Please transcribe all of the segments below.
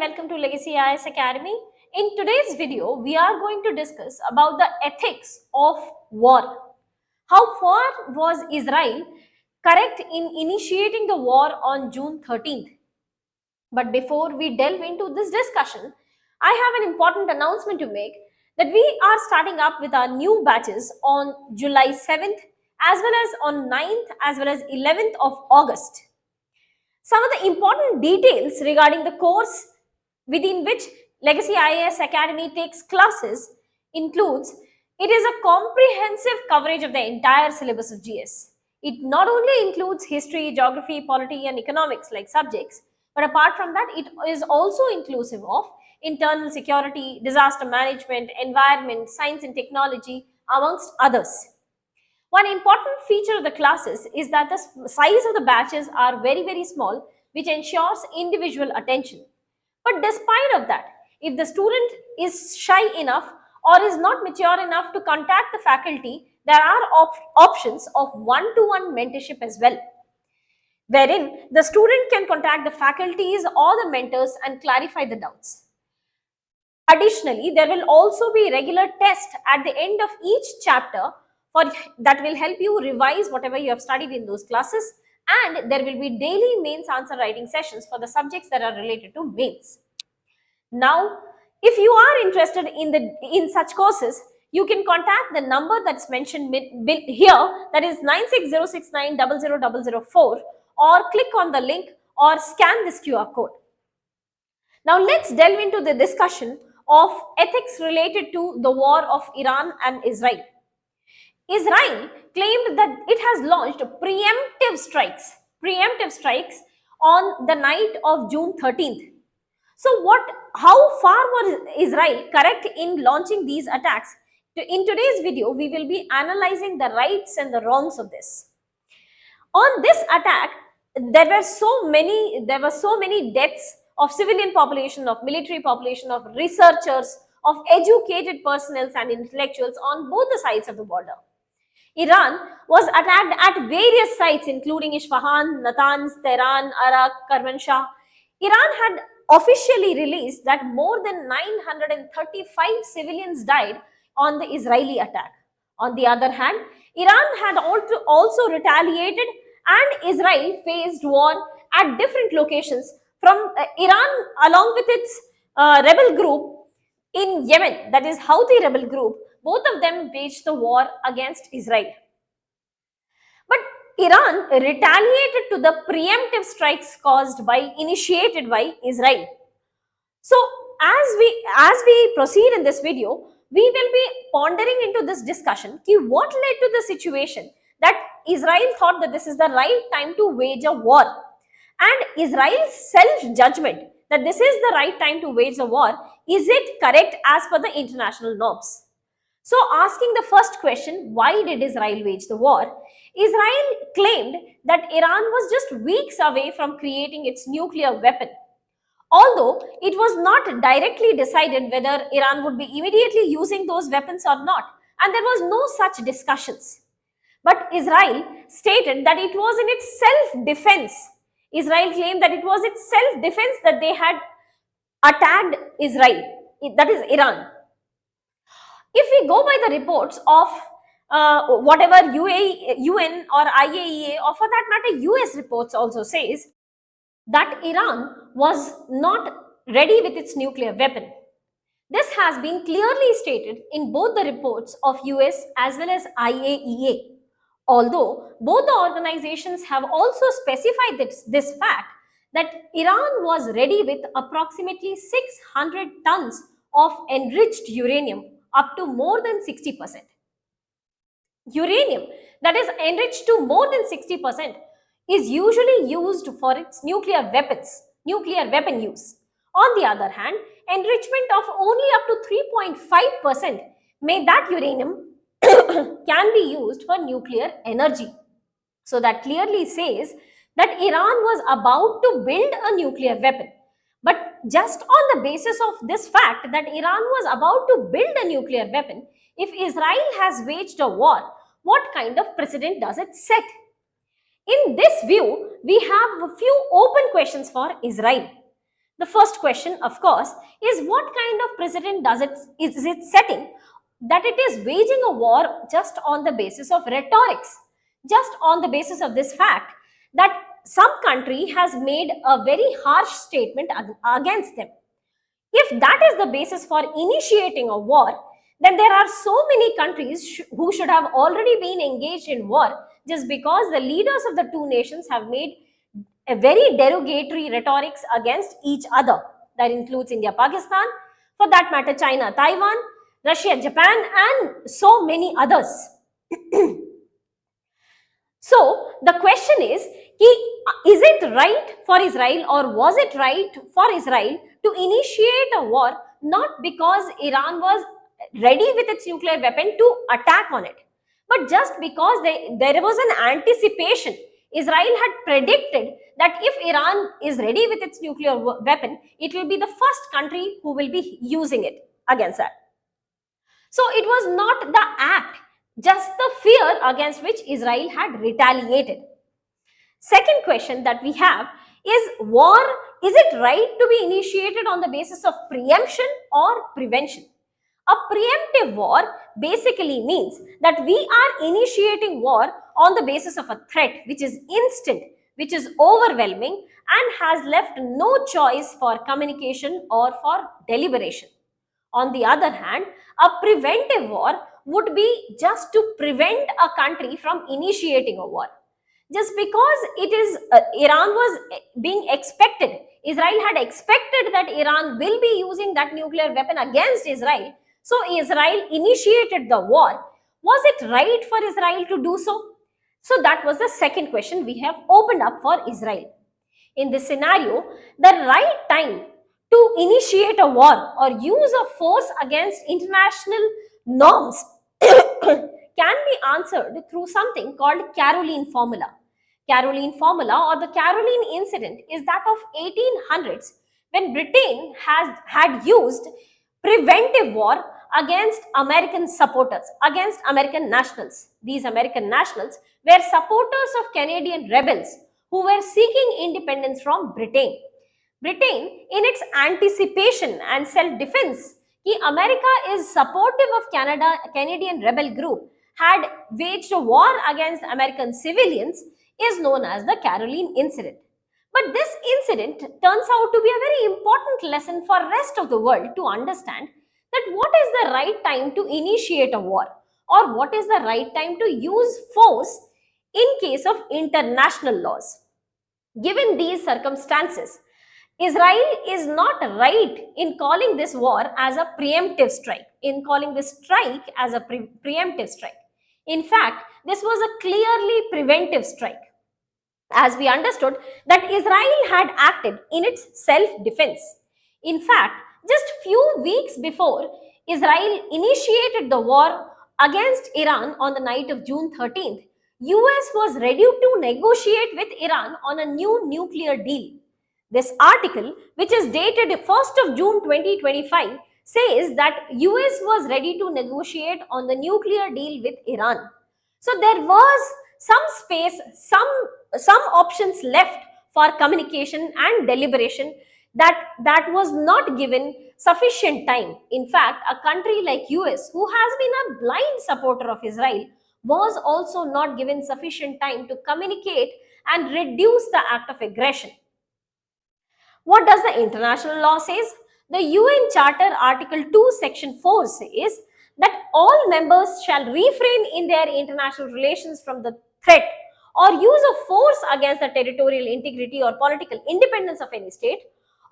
welcome to Legacy IAS Academy. In today's video, we are going to discuss about the ethics of war. How far was Israel correct in initiating the war on June 13th? But before we delve into this discussion, I have an important announcement to make that we are starting up with our new batches on July 7th as well as on 9th as well as 11th of August. Some of the important details regarding the course within which Legacy IAS Academy takes classes includes it is a comprehensive coverage of the entire syllabus of GS. It not only includes history, geography, polity and economics like subjects, but apart from that, it is also inclusive of internal security, disaster management, environment, science and technology, amongst others. One important feature of the classes is that the size of the batches are very small, which ensures individual attention. But despite of that, if the student is shy enough or is not mature enough to contact the faculty, there are options of one-to-one mentorship as well, wherein the student can contact the faculties or the mentors and clarify the doubts. Additionally, there will also be regular tests at the end of each chapter that will help you revise whatever you have studied in those classes, and there will be daily mains answer writing sessions for the subjects that are related to mains. Now, if you are interested in such courses, you can contact the number that's mentioned here, that is 9606900004, or click on the link or scan this QR code. Now let's delve into the discussion of ethics related to the war of Iran and Israel. Israel claimed that it has launched preemptive strikes on the night of June 13th. So how far was Israel correct in launching these attacks? In today's video, we will be analyzing the rights and the wrongs of this. On this attack, there were so many deaths of civilian population, of military population, of researchers, of educated personnel and intellectuals on both the sides of the border. Iran was attacked at various sites including Isfahan, Natanz, Tehran, Arak, Kermanshah. Iran had officially released that more than 935 civilians died on the Israeli attack. On the other hand, Iran had also retaliated and Israel faced war at different locations from Iran along with its rebel group in Yemen, that is Houthi rebel group. Both of them waged the war against Israel. But Iran retaliated to the preemptive strikes initiated by Israel. So as we proceed in this video, we will be pondering into this discussion what led to the situation that Israel thought that this is the right time to wage a war, and Israel's self-judgment that this is the right time to wage a war, is it correct as per the international norms? So asking the first question, why did Israel wage the war? Israel claimed that Iran was just weeks away from creating its nuclear weapon. Although it was not directly decided whether Iran would be immediately using those weapons or not, and there was no such discussions. But Israel stated that it was in its self-defense. Israel claimed that it was its self-defense that they had attacked Israel, that is Iran. If we go by the reports of whatever UN or IAEA, or for that matter US reports also says that Iran was not ready with its nuclear weapon. This has been clearly stated in both the reports of US as well as IAEA. Although both the organizations have also specified this fact that Iran was ready with approximately 600 tons of enriched uranium, up to more than 60%. Uranium that is enriched to more than 60% is usually used for its nuclear weapon use. On the other hand, enrichment of only up to 3.5% made that uranium can be used for nuclear energy. So that clearly says that Iran was about to build a nuclear weapon. But just on the basis of this fact that Iran was about to build a nuclear weapon, if Israel has waged a war, what kind of precedent does it set? In this view, we have a few open questions for Israel. The first question, of course, is what kind of precedent is it setting that it is waging a war just on the basis of rhetorics, just on the basis of this fact that some country has made a very harsh statement against them. If that is the basis for initiating a war, then there are so many countries who should have already been engaged in war just because the leaders of the two nations have made a very derogatory rhetorics against each other. That includes India, Pakistan, for that matter, China, Taiwan, Russia, Japan, and so many others. So the question is it right for Israel, or was it right for Israel to initiate a war not because Iran was ready with its nuclear weapon to attack on it, but just because there was an anticipation. Israel had predicted that if Iran is ready with its nuclear weapon, it will be the first country who will be using it against that. So it was not the act, just the fear against which Israel had retaliated. Second question that we have is war, is it right to be initiated on the basis of preemption or prevention? A preemptive war basically means that we are initiating war on the basis of a threat which is instant, which is overwhelming, and has left no choice for communication or for deliberation. On the other hand, a preventive war would be just to prevent a country from initiating a war. Just because Iran was being expected, Israel had expected that Iran will be using that nuclear weapon against Israel. So Israel initiated the war. Was it right for Israel to do so? So that was the second question we have opened up for Israel. In this scenario, the right time to initiate a war or use of force against international norms can be answered through something called Caroline formula. Caroline formula or the Caroline incident is that of 1800s when Britain had used preventive war against American supporters, against American nationals. These American nationals were supporters of Canadian rebels who were seeking independence from Britain. Britain, in its anticipation and self-defense, America is supportive of Canadian rebel group, had waged a war against American civilians, is known as the Caroline incident. But this incident turns out to be a very important lesson for rest of the world to understand that what is the right time to initiate a war, or what is the right time to use force in case of international laws. Given these circumstances, Israel is not right in calling this war as a preemptive strike, in calling this strike as a preemptive strike. In fact, this was a clearly preventive strike, as we understood that Israel had acted in its self-defense. In fact, just few weeks before Israel initiated the war against Iran on the night of June 13th, US was ready to negotiate with Iran on a new nuclear deal. This article, which is dated 1st of June 2025, says that US was ready to negotiate on the nuclear deal with Iran. So there was some space, some options left for communication and deliberation that was not given sufficient time. In fact, a country like US, who has been a blind supporter of Israel, was also not given sufficient time to communicate and reduce the act of aggression. What does the international law says? The UN Charter Article 2 Section 4 says that all members shall refrain in their international relations from the threat or use of force against the territorial integrity or political independence of any state,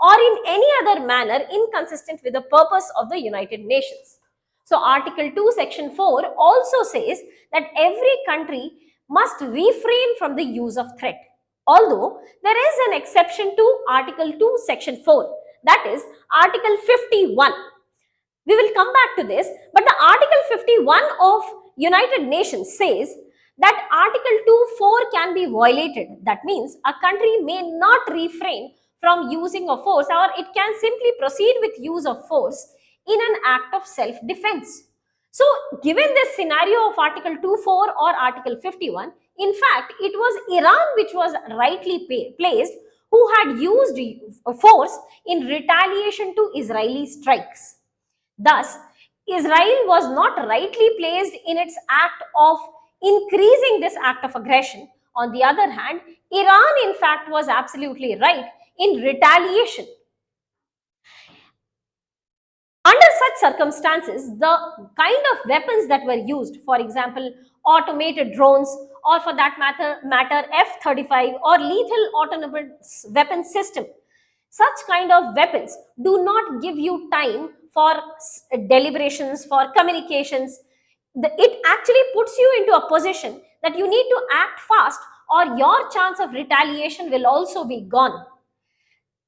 or in any other manner inconsistent with the purpose of the United Nations. So Article 2 Section 4 also says that every country must refrain from the use of threat. Although there is an exception to Article 2 Section 4, that is Article 51. We will come back to this, but the Article 51 of United Nations says that Article 2.4 can be violated. That means a country may not refrain from using of force, or it can simply proceed with use of force in an act of self-defense. So, given this scenario of Article 2.4 or Article 51, in fact, it was Iran which was rightly placed who had used force in retaliation to Israeli strikes. Thus, Israel was not rightly placed in its act of increasing this act of aggression. On the other hand, Iran, in fact, was absolutely right in retaliation. Under such circumstances, the kind of weapons that were used, for example, automated drones, or for that matter F-35 or lethal autonomous weapon system, such kind of weapons do not give you time for deliberations, for communications. It actually puts you into a position that you need to act fast, or your chance of retaliation will also be gone.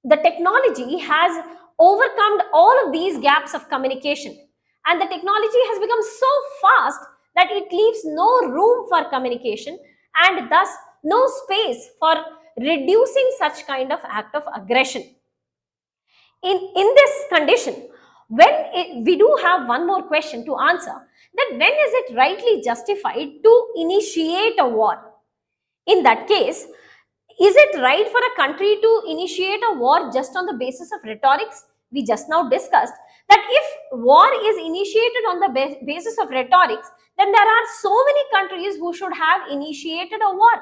The technology has overcome all of these gaps of communication, and the technology has become so fast that it leaves no room for communication, and thus no space for reducing such kind of act of aggression. In this condition, we do have one more question to answer, that when is it rightly justified to initiate a war? In that case, is it right for a country to initiate a war just on the basis of rhetorics? We just now discussed that if war is initiated on the basis of rhetorics, then there are so many countries who should have initiated a war.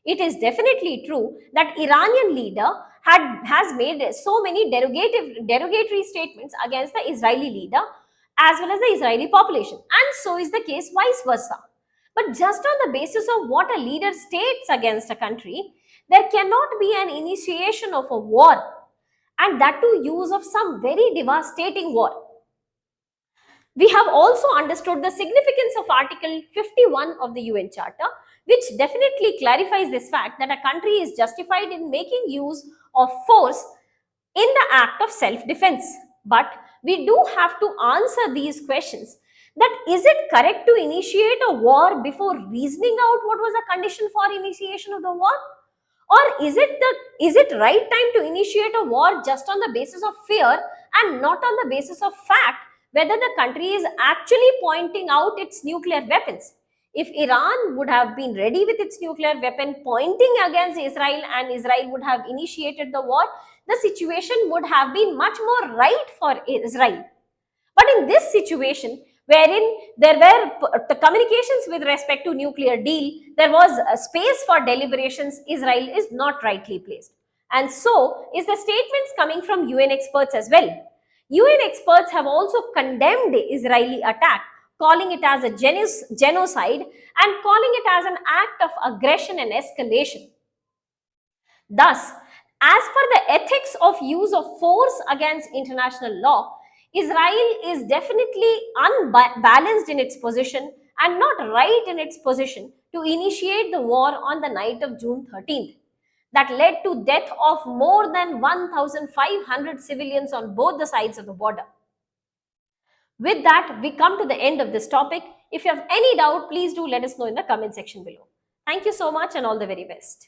It is definitely true that Iranian leader has made so many derogatory statements against the Israeli leader as well as the Israeli population, and so is the case vice versa. But just on the basis of what a leader states against a country, there cannot be an initiation of a war, and that too use of some very devastating war. We have also understood the significance of Article 51 of the UN Charter, which definitely clarifies this fact that a country is justified in making use of force in the act of self-defense. But we do have to answer these questions, that is it correct to initiate a war before reasoning out what was the condition for initiation of the war? Or is it right time to initiate a war just on the basis of fear and not on the basis of fact, whether the country is actually pointing out its nuclear weapons? If Iran would have been ready with its nuclear weapon pointing against Israel and Israel would have initiated the war, the situation would have been much more right for Israel. But in this situation, wherein there were the communications with respect to nuclear deal, there was a space for deliberations, Israel is not rightly placed. And so is the statements coming from UN experts as well. UN experts have also condemned the Israeli attack, calling it as a genocide and calling it as an act of aggression and escalation. Thus, as per the ethics of use of force against international law, Israel is definitely unbalanced in its position and not right in its position to initiate the war on the night of June 13th. That led to death of more than 1,500 civilians on both the sides of the border. With that, we come to the end of this topic. If you have any doubt, please do let us know in the comment section below. Thank you so much and all the very best.